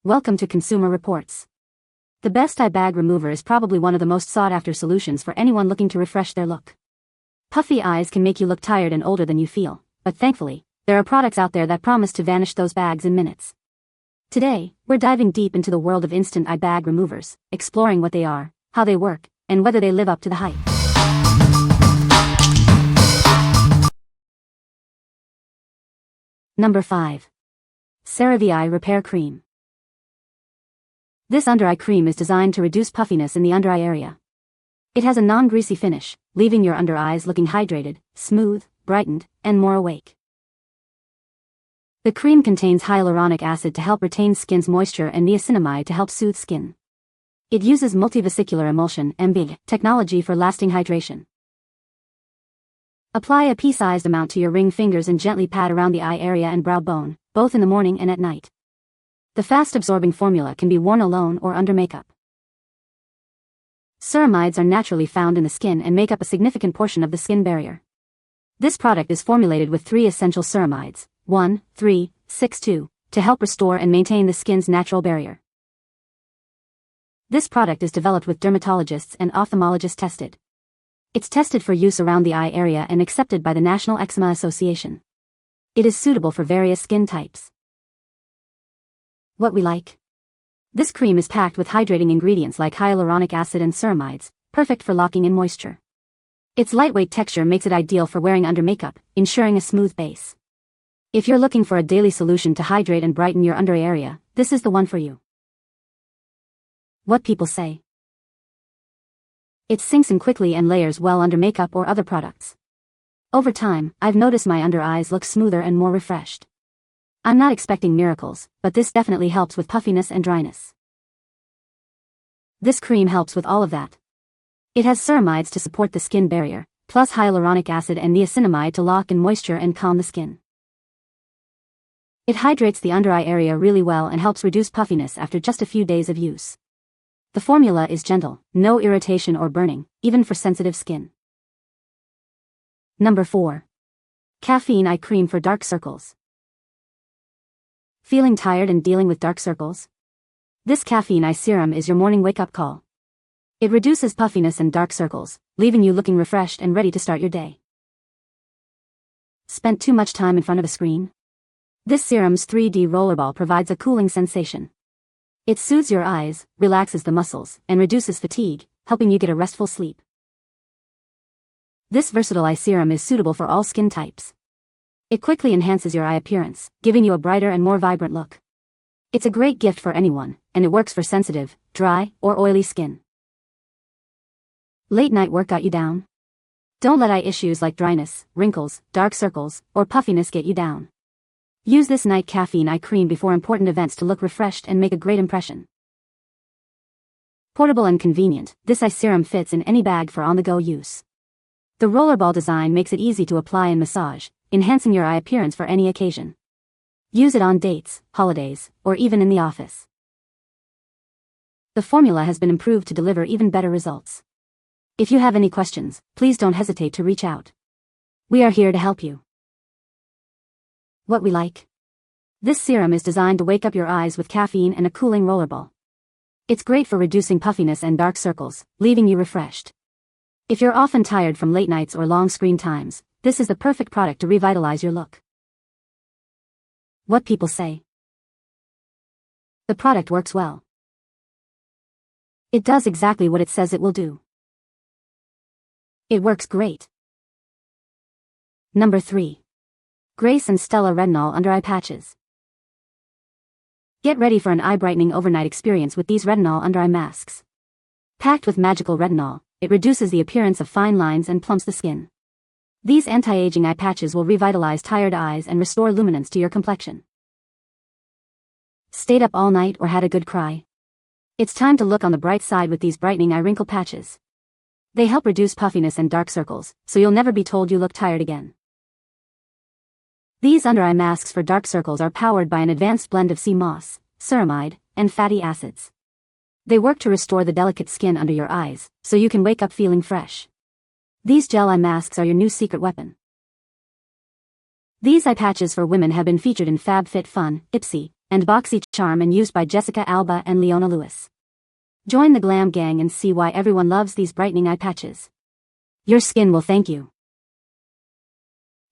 Welcome to Consumer Reports. The best eye bag remover is probably one of the most sought-after solutions for anyone looking to refresh their look. Puffy eyes can make you look tired and older than you feel, but thankfully, there are products out there that promise to vanish those bags in minutes. Today, we're diving deep into the world of instant eye bag removers, exploring what they are, how they work, and whether they live up to the hype. Number 5. CeraVe Eye Repair Cream. This under-eye cream is designed to reduce puffiness in the under-eye area. It has a non-greasy finish, leaving your under-eyes looking hydrated, smooth, brightened, and more awake. The cream contains hyaluronic acid to help retain skin's moisture and niacinamide to help soothe skin. It uses multivesicular emulsion (MV) technology for lasting hydration. Apply a pea-sized amount to your ring fingers and gently pat around the eye area and brow bone, both in the morning and at night. The fast-absorbing formula can be worn alone or under makeup. Ceramides are naturally found in the skin and make up a significant portion of the skin barrier. This product is formulated with 3 essential ceramides, 1, 3, 6, 2, to help restore and maintain the skin's natural barrier. This product is developed with dermatologists and ophthalmologists tested. It's tested for use around the eye area and accepted by the National Eczema Association. It is suitable for various skin types. What we like. This cream is packed with hydrating ingredients like hyaluronic acid and ceramides, perfect for locking in moisture. Its lightweight texture makes it ideal for wearing under makeup, ensuring a smooth base. If you're looking for a daily solution to hydrate and brighten your under area, this is the one for you. What people say. It sinks in quickly and layers well under makeup or other products. Over time, I've noticed my under eyes look smoother and more refreshed. I'm not expecting miracles, but this definitely helps with puffiness and dryness. This cream helps with all of that. It has ceramides to support the skin barrier, plus hyaluronic acid and niacinamide to lock in moisture and calm the skin. It hydrates the under eye area really well and helps reduce puffiness after just a few days of use. The formula is gentle, no irritation or burning, even for sensitive skin. Number 4. Caffeine Eye Cream for Dark Circles. Feeling tired and dealing with dark circles? This caffeine eye serum is your morning wake-up call. It reduces puffiness and dark circles, leaving you looking refreshed and ready to start your day. Spent too much time in front of a screen? This serum's 3D rollerball provides a cooling sensation. It soothes your eyes, relaxes the muscles, and reduces fatigue, helping you get a restful sleep. This versatile eye serum is suitable for all skin types. It quickly enhances your eye appearance, giving you a brighter and more vibrant look. It's a great gift for anyone, and it works for sensitive, dry, or oily skin. Late night work got you down? Don't let eye issues like dryness, wrinkles, dark circles, or puffiness get you down. Use this night caffeine eye cream before important events to look refreshed and make a great impression. Portable and convenient, this eye serum fits in any bag for on-the-go use. The rollerball design makes it easy to apply and massage, enhancing your eye appearance for any occasion. Use it on dates, holidays, or even in the office. The formula has been improved to deliver even better results. If you have any questions, please don't hesitate to reach out. We are here to help you. What we like. This serum is designed to wake up your eyes with caffeine and a cooling rollerball. It's great for reducing puffiness and dark circles, leaving you refreshed. If you're often tired from late nights or long screen times, this is the perfect product to revitalize your look. What people say. The product works well. It does exactly what it says it will do. It works great. Number 3. Grace and STELLA Retinol Under Eye Patches. Get ready for an eye-brightening overnight experience with these retinol under-eye masks. Packed with magical retinol, it reduces the appearance of fine lines and plumps the skin. These anti-aging eye patches will revitalize tired eyes and restore luminance to your complexion. Stayed up all night or had a good cry? It's time to look on the bright side with these brightening eye wrinkle patches. They help reduce puffiness and dark circles, so you'll never be told you look tired again. These under-eye masks for dark circles are powered by an advanced blend of sea moss, ceramide, and fatty acids. They work to restore the delicate skin under your eyes, so you can wake up feeling fresh. These gel eye masks are your new secret weapon. These eye patches for women have been featured in FabFitFun, Ipsy, and boxy charm and used by Jessica Alba and Leona Lewis. Join the glam gang and see why everyone loves these brightening eye patches. Your skin will thank you.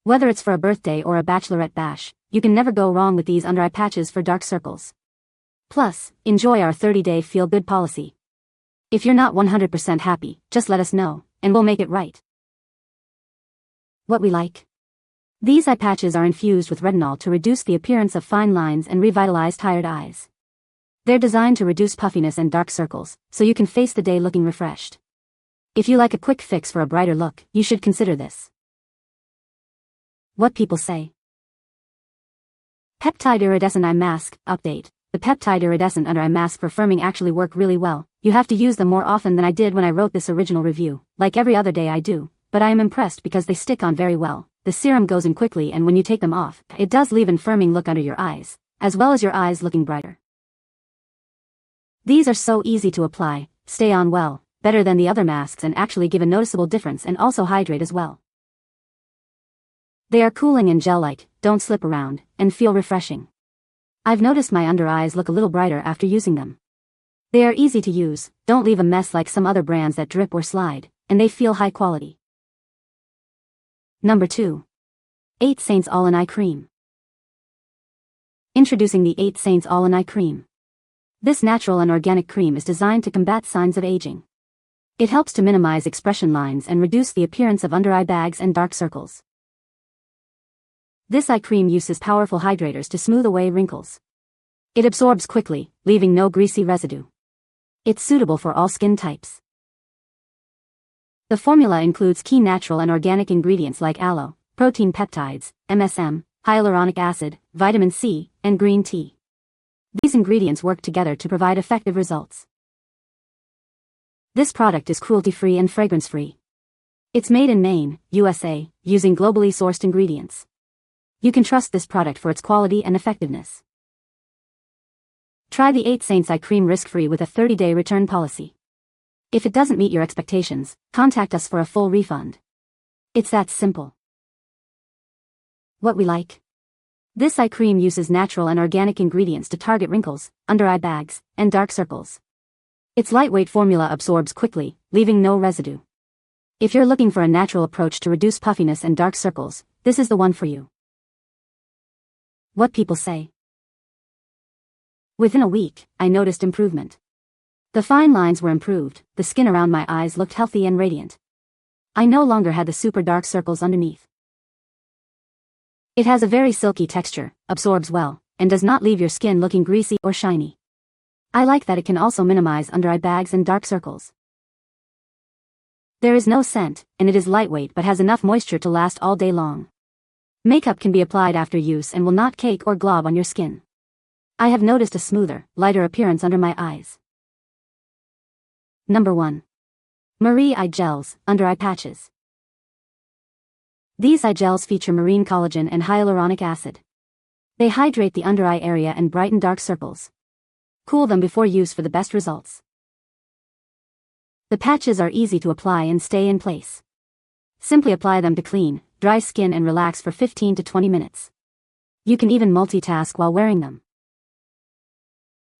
Whether it's for a birthday or a bachelorette bash, you can never go wrong with these under eye patches for dark circles. Plus, enjoy our 30-day feel-good policy. If you're not 100% happy, just let us know, and we'll make it right. What we like. These eye patches are infused with retinol to reduce the appearance of fine lines and revitalize tired eyes. They're designed to reduce puffiness and dark circles, so you can face the day looking refreshed. If you like a quick fix for a brighter look, you should consider this. What people say. Peptide Iridescent Eye Mask Update. The peptide iridescent under eye mask for firming actually work really well. You have to use them more often than I did when I wrote this original review, like every other day I do, but I am impressed because they stick on very well. The serum goes in quickly, and when you take them off, it does leave an firming look under your eyes, as well as your eyes looking brighter. These are so easy to apply, stay on well, better than the other masks, and actually give a noticeable difference and also hydrate as well. They are cooling and gel-like, don't slip around, and feel refreshing. I've noticed my under eyes look a little brighter after using them. They are easy to use, don't leave a mess like some other brands that drip or slide, and they feel high quality. Number 2. 8 Saints All-in-Eye Cream. Introducing the 8 Saints All-in-Eye Cream. This natural and organic cream is designed to combat signs of aging. It helps to minimize expression lines and reduce the appearance of under-eye bags and dark circles. This eye cream uses powerful hydrators to smooth away wrinkles. It absorbs quickly, leaving no greasy residue. It's suitable for all skin types. The formula includes key natural and organic ingredients like aloe, protein peptides, MSM, hyaluronic acid, vitamin C, and green tea. These ingredients work together to provide effective results. This product is cruelty-free and fragrance-free. It's made in Maine, USA, using globally sourced ingredients. You can trust this product for its quality and effectiveness. Try the 8 Saints Eye Cream risk-free with a 30-day return policy. If it doesn't meet your expectations, contact us for a full refund. It's that simple. What we like. This eye cream uses natural and organic ingredients to target wrinkles, under-eye bags, and dark circles. Its lightweight formula absorbs quickly, leaving no residue. If you're looking for a natural approach to reduce puffiness and dark circles, this is the one for you. What people say. Within a week, I noticed improvement. The fine lines were improved, the skin around my eyes looked healthy and radiant. I no longer had the super dark circles underneath. It has a very silky texture, absorbs well, and does not leave your skin looking greasy or shiny. I like that it can also minimize under-eye bags and dark circles. There is no scent, and it is lightweight but has enough moisture to last all day long. Makeup can be applied after use and will not cake or glob on your skin. I have noticed a smoother, lighter appearance under my eyes. Number 1. MAREE Eye Gels, Under Eye Patches. These eye gels feature marine collagen and hyaluronic acid. They hydrate the under-eye area and brighten dark circles. Cool them before use for the best results. The patches are easy to apply and stay in place. Simply apply them to clean, dry skin and relax for 15 to 20 minutes. You can even multitask while wearing them.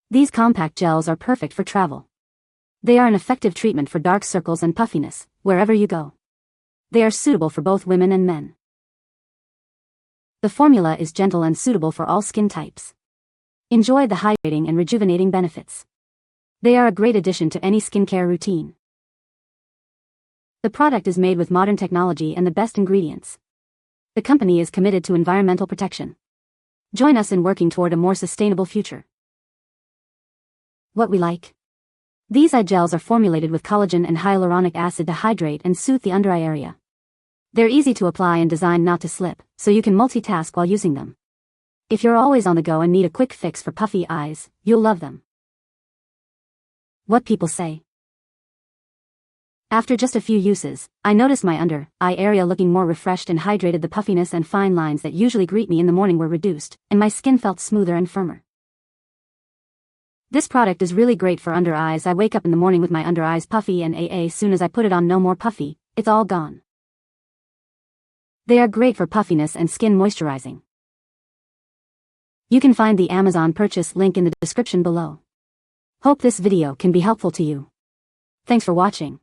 These compact gels are perfect for travel. They are an effective treatment for dark circles and puffiness, wherever you go. They are suitable for both women and men. The formula is gentle and suitable for all skin types. Enjoy the hydrating and rejuvenating benefits. They are a great addition to any skincare routine. The product is made with modern technology and the best ingredients. The company is committed to environmental protection. Join us in working toward a more sustainable future. What we like. These eye gels are formulated with collagen and hyaluronic acid to hydrate and soothe the under-eye area. They're easy to apply and designed not to slip, so you can multitask while using them. If you're always on the go and need a quick fix for puffy eyes, you'll love them. What people say. After just a few uses, I noticed my under-eye area looking more refreshed and hydrated. The puffiness and fine lines that usually greet me in the morning were reduced, and my skin felt smoother and firmer. This product is really great for under eyes. I wake up in the morning with my under eyes puffy and soon as I put it on, no more puffy, it's all gone. They are great for puffiness and skin moisturizing. You can find the Amazon purchase link in the description below. Hope this video can be helpful to you. Thanks for watching.